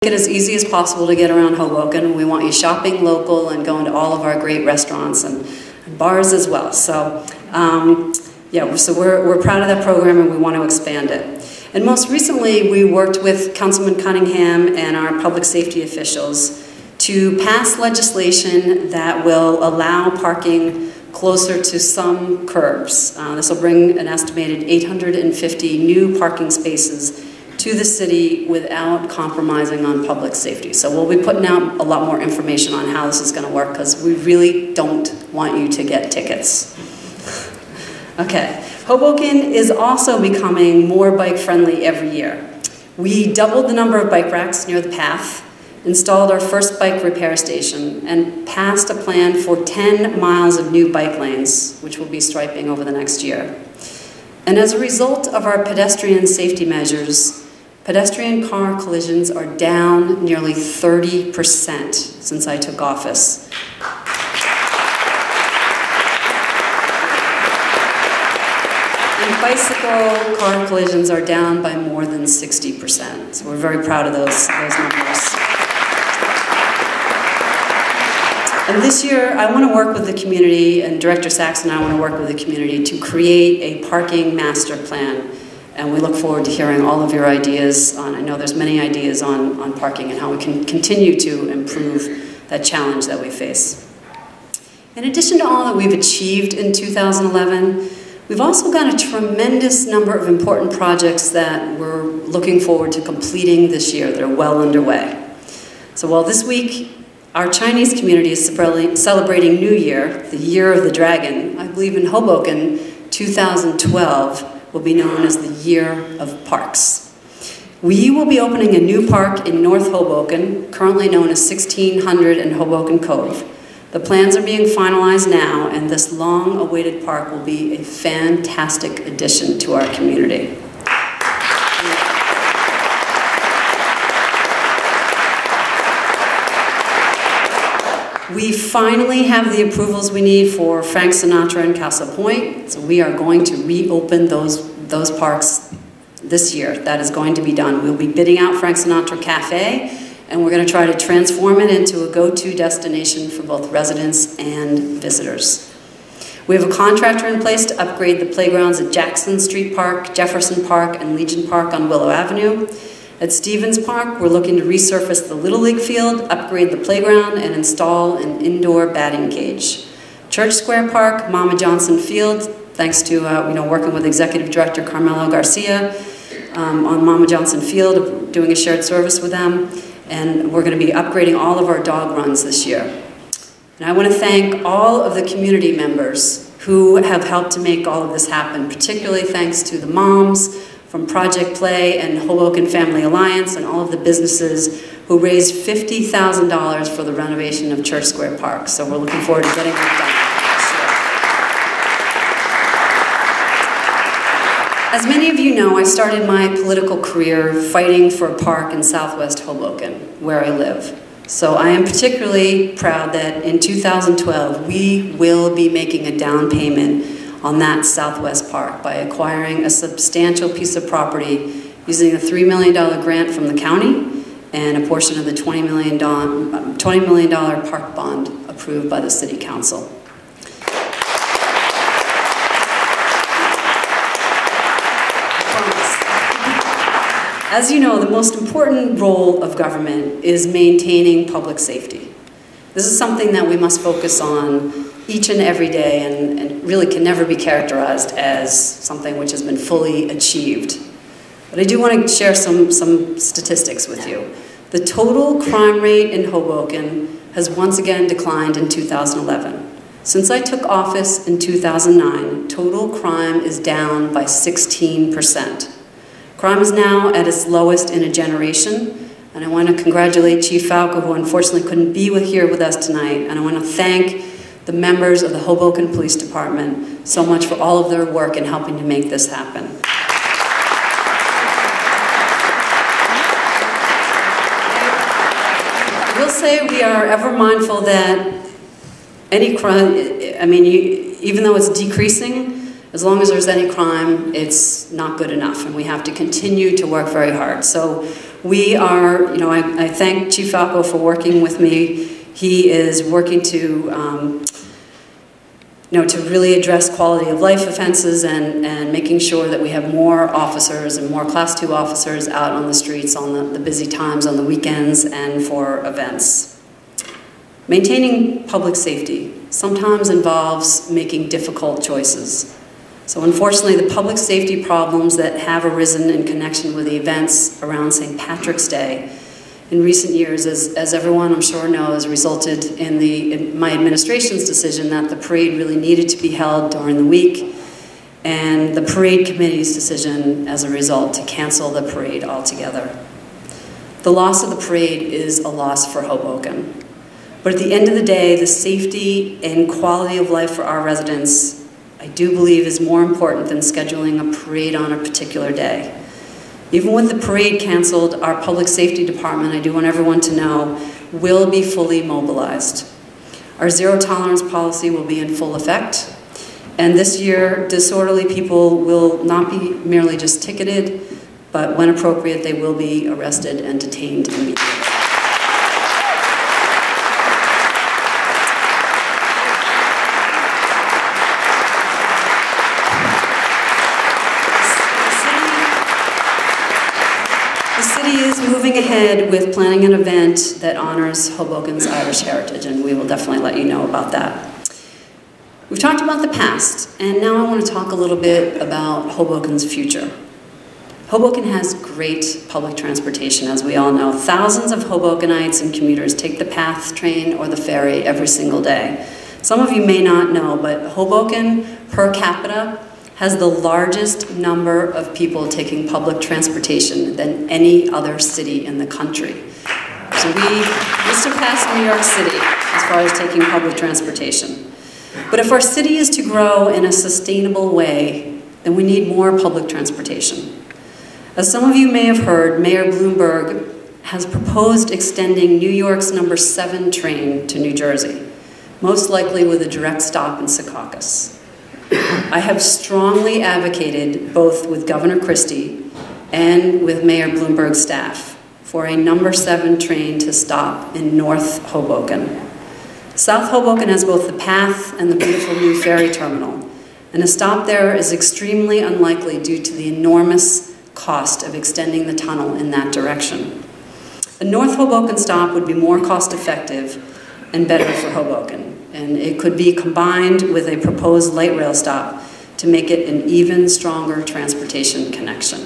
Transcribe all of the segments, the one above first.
Make it as easy as possible to get around Hoboken. We want you shopping local and going to all of our great restaurants and bars as well. So, so we're proud of that program and we want to expand it. And most recently, we worked with Councilman Cunningham and our public safety officials to pass legislation that will allow parking closer to some curbs. This will bring an estimated 850 new parking spaces to the city without compromising on public safety. So we'll be putting out a lot more information on how this is going to work because we really don't want you to get tickets. Okay, Hoboken is also becoming more bike-friendly every year. We doubled the number of bike racks near the path, installed our first bike repair station, and passed a plan for 10 miles of new bike lanes, which we'll be striping over the next year. And as a result of our pedestrian safety measures, pedestrian car collisions are down nearly 30% since I took office. And bicycle car collisions are down by more than 60%. So we're very proud of those numbers. And this year, I want to work with the community, and Director Saxon and I want to work with the community to create a parking master plan. And we look forward to hearing all of your ideas on, I know there's many ideas on parking and how we can continue to improve that challenge that we face. In addition to all that we've achieved in 2011, we've also got a tremendous number of important projects that we're looking forward to completing this year that are well underway. So while this week our Chinese community is celebrating New Year, the Year of the Dragon, I believe in Hoboken, 2012 will be known as the Year of Parks. We will be opening a new park in North Hoboken, currently known as 1600 and Hoboken Cove. The plans are being finalized now, and this long-awaited park will be a fantastic addition to our community. We finally have the approvals we need for Frank Sinatra and Castle Point, so we are going to reopen those parks this year. That is going to be done. We'll be bidding out Frank Sinatra Cafe, and we're going to try to transform it into a go-to destination for both residents and visitors. We have a contractor in place to upgrade the playgrounds at Jackson Street Park, Jefferson Park, and Legion Park on Willow Avenue. At Stevens Park, we're looking to resurface the Little League field, upgrade the playground, and install an indoor batting cage. Church Square Park, Mama Johnson Field, thanks to working with Executive Director Carmelo Garcia on Mama Johnson Field, doing a shared service with them, and we're going to be upgrading all of our dog runs this year. And I want to thank all of the community members who have helped to make all of this happen, particularly thanks to the moms from Project Play and Hoboken Family Alliance and all of the businesses who raised $50,000 for the renovation of Church Square Park. So we're looking forward to getting that done. As many of you know, I started my political career fighting for a park in Southwest Hoboken, where I live. So I am particularly proud that in 2012, we will be making a down payment on that Southwest Park by acquiring a substantial piece of property using a $3 million grant from the county and a portion of the $20 million park bond approved by the City Council. As you know, the most important role of government is maintaining public safety. This is something that we must focus on each and every day and really can never be characterized as something which has been fully achieved. But I do want to share some statistics with you. The total crime rate in Hoboken has once again declined in 2011. Since I took office in 2009, total crime is down by 16%. Crime is now at its lowest in a generation, and I want to congratulate Chief Falco, who unfortunately couldn't be here with us tonight, and I want to thank the members of the Hoboken Police Department so much for all of their work in helping to make this happen. I will say we are ever mindful that any crime, even though it's decreasing, As long as there's any crime, it's not good enough, and we have to continue to work very hard. So we are, I thank Chief Falco for working with me. He is working to to really address quality of life offenses and making sure that we have more officers and more Class 2 officers out on the streets on the busy times, on the weekends, and for events. Maintaining public safety sometimes involves making difficult choices. So unfortunately, the public safety problems that have arisen in connection with the events around St. Patrick's Day in recent years, as everyone I'm sure knows, resulted in my administration's decision that the parade really needed to be held during the week, and the parade committee's decision as a result to cancel the parade altogether. The loss of the parade is a loss for Hoboken. But at the end of the day, the safety and quality of life for our residents, I do believe, is more important than scheduling a parade on a particular day. Even with the parade canceled, our public safety department, I do want everyone to know, will be fully mobilized. Our zero tolerance policy will be in full effect. And this year, disorderly people will not be merely just ticketed, but when appropriate, they will be arrested and detained immediately. Moving ahead with planning an event that honors Hoboken's Irish heritage, and we will definitely let you know about that. We've talked about the past, and now I want to talk a little bit about Hoboken's future. Hoboken has great public transportation, as we all know. Thousands of Hobokenites and commuters take the PATH train or the ferry every single day. Some of you may not know, but Hoboken per capita has the largest number of people taking public transportation than any other city in the country. So we surpass New York City as far as taking public transportation. But if our city is to grow in a sustainable way, then we need more public transportation. As some of you may have heard, Mayor Bloomberg has proposed extending New York's number 7 train to New Jersey, most likely with a direct stop in Secaucus. I have strongly advocated, both with Governor Christie and with Mayor Bloomberg's staff, for a number 7 train to stop in North Hoboken. South Hoboken has both the PATH and the beautiful new ferry terminal, and a stop there is extremely unlikely due to the enormous cost of extending the tunnel in that direction. A North Hoboken stop would be more cost-effective and better for Hoboken, and it could be combined with a proposed light rail stop to make it an even stronger transportation connection.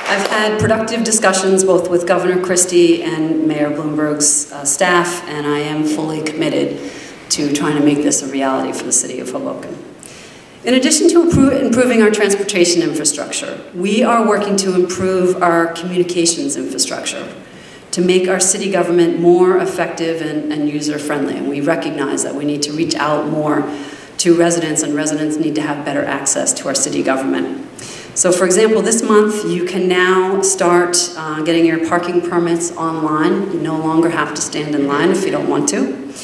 I've had productive discussions both with Governor Christie and Mayor Bloomberg's staff, and I am fully committed to trying to make this a reality for the city of Hoboken. In addition to improving our transportation infrastructure, we are working to improve our communications infrastructure to make our city government more effective and user-friendly. And we recognize that we need to reach out more to residents, and residents need to have better access to our city government. So for example, this month you can now start getting your parking permits online. You no longer have to stand in line if you don't want to.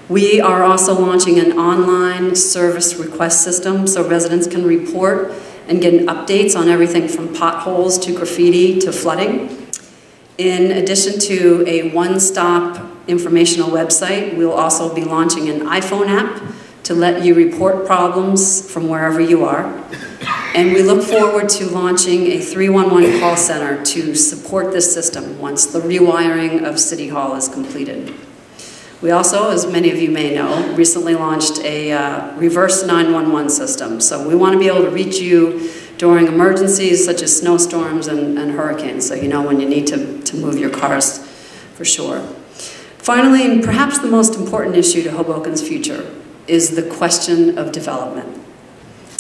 We are also launching an online service request system so residents can report and get updates on everything from potholes to graffiti to flooding. In addition to a one-stop informational website, we'll also be launching an iPhone app to let you report problems from wherever you are. And we look forward to launching a 311 call center to support this system once the rewiring of City Hall is completed. We also, as many of you may know, recently launched a reverse 911 system. So we want to be able to reach you during emergencies such as snowstorms and hurricanes, so you know when you need to move your cars for sure. Finally, and perhaps the most important issue to Hoboken's future, is the question of development.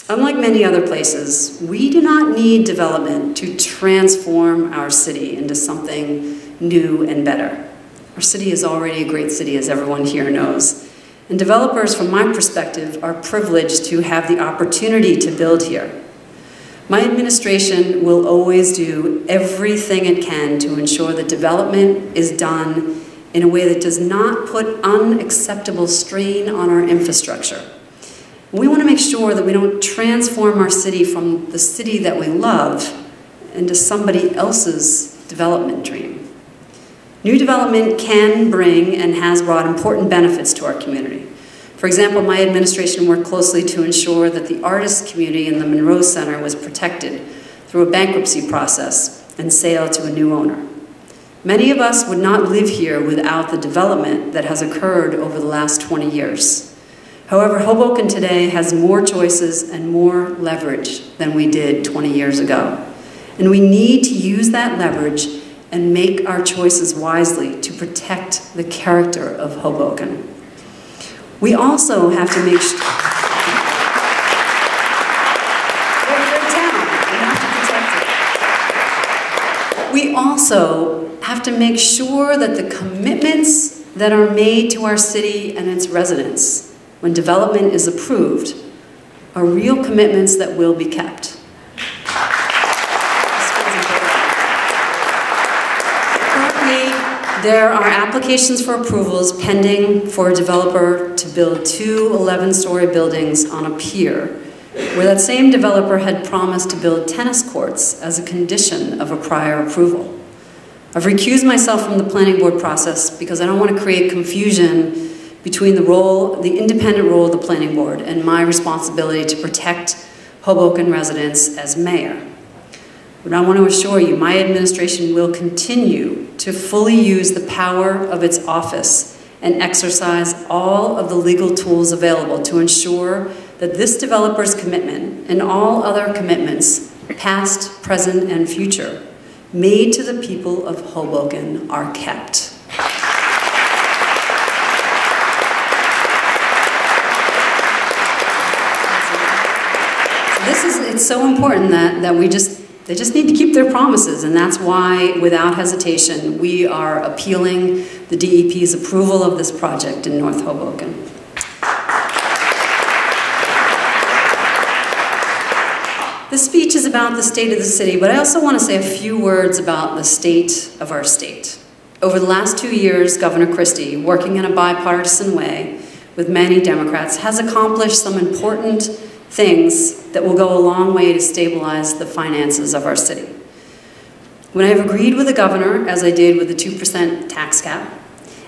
Unlike many other places, we do not need development to transform our city into something new and better. Our city is already a great city, as everyone here knows. And developers, from my perspective, are privileged to have the opportunity to build here. My administration will always do everything it can to ensure that development is done in a way that does not put unacceptable strain on our infrastructure. We want to make sure that we don't transform our city from the city that we love into somebody else's development dream. New development can bring and has brought important benefits to our community. For example, my administration worked closely to ensure that the artist community in the Monroe Center was protected through a bankruptcy process and sale to a new owner. Many of us would not live here without the development that has occurred over the last 20 years. However, Hoboken today has more choices and more leverage than we did 20 years ago. And we need to use that leverage and make our choices wisely to protect the character of Hoboken. We also have to make sure they're town. We have to protect it. We also have to make sure that the commitments that are made to our city and its residents when development is approved are real commitments that will be kept. There are applications for approvals pending for a developer to build 2 11-story buildings on a pier, where that same developer had promised to build tennis courts as a condition of a prior approval. I've recused myself from the planning board process because I don't want to create confusion between the independent role of the planning board and my responsibility to protect Hoboken residents as mayor. But I want to assure you, my administration will continue to fully use the power of its office and exercise all of the legal tools available to ensure that this developer's commitment and all other commitments, past, present, and future, made to the people of Hoboken are kept. It's so important that they just need to keep their promises, and that's why, without hesitation, we are appealing the DEP's approval of this project in North Hoboken. This speech is about the state of the city, but I also want to say a few words about the state of our state. Over the last 2 years, Governor Christie, working in a bipartisan way with many Democrats, has accomplished some important things that will go a long way to stabilize the finances of our city. When I have agreed with the governor, as I did with the 2% tax cap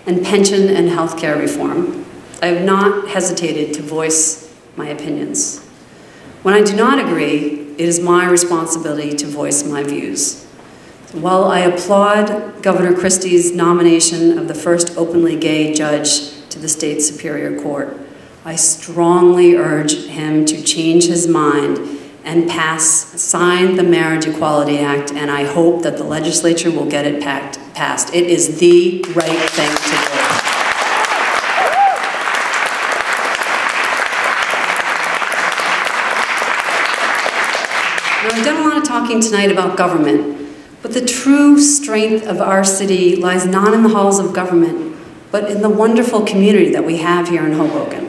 and pension and health care reform, I have not hesitated to voice my opinions. When I do not agree, it is my responsibility to voice my views. While I applaud Governor Christie's nomination of the first openly gay judge to the state Superior Court, I strongly urge him to change his mind and sign the Marriage Equality Act, and I hope that the legislature will get it passed. It is the right thing to do. Now, I've done a lot of talking tonight about government, but the true strength of our city lies not in the halls of government, but in the wonderful community that we have here in Hoboken.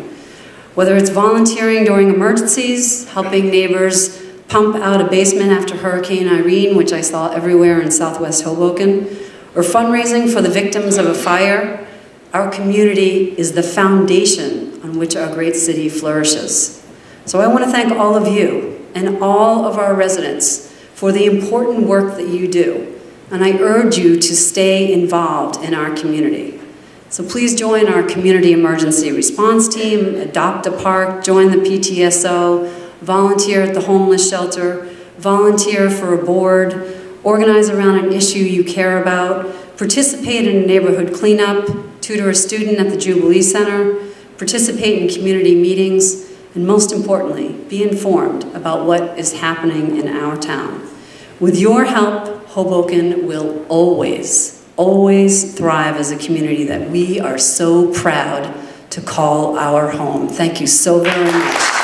Whether it's volunteering during emergencies, helping neighbors pump out a basement after Hurricane Irene, which I saw everywhere in Southwest Hoboken, or fundraising for the victims of a fire, our community is the foundation on which our great city flourishes. So I want to thank all of you and all of our residents for the important work that you do, and I urge you to stay involved in our community. So please join our community emergency response team, adopt a park, join the PTSO, volunteer at the homeless shelter, volunteer for a board, organize around an issue you care about, participate in a neighborhood cleanup, tutor a student at the Jubilee Center, participate in community meetings, and most importantly, be informed about what is happening in our town. With your help, Hoboken will always thrive as a community that we are so proud to call our home. Thank you so very much.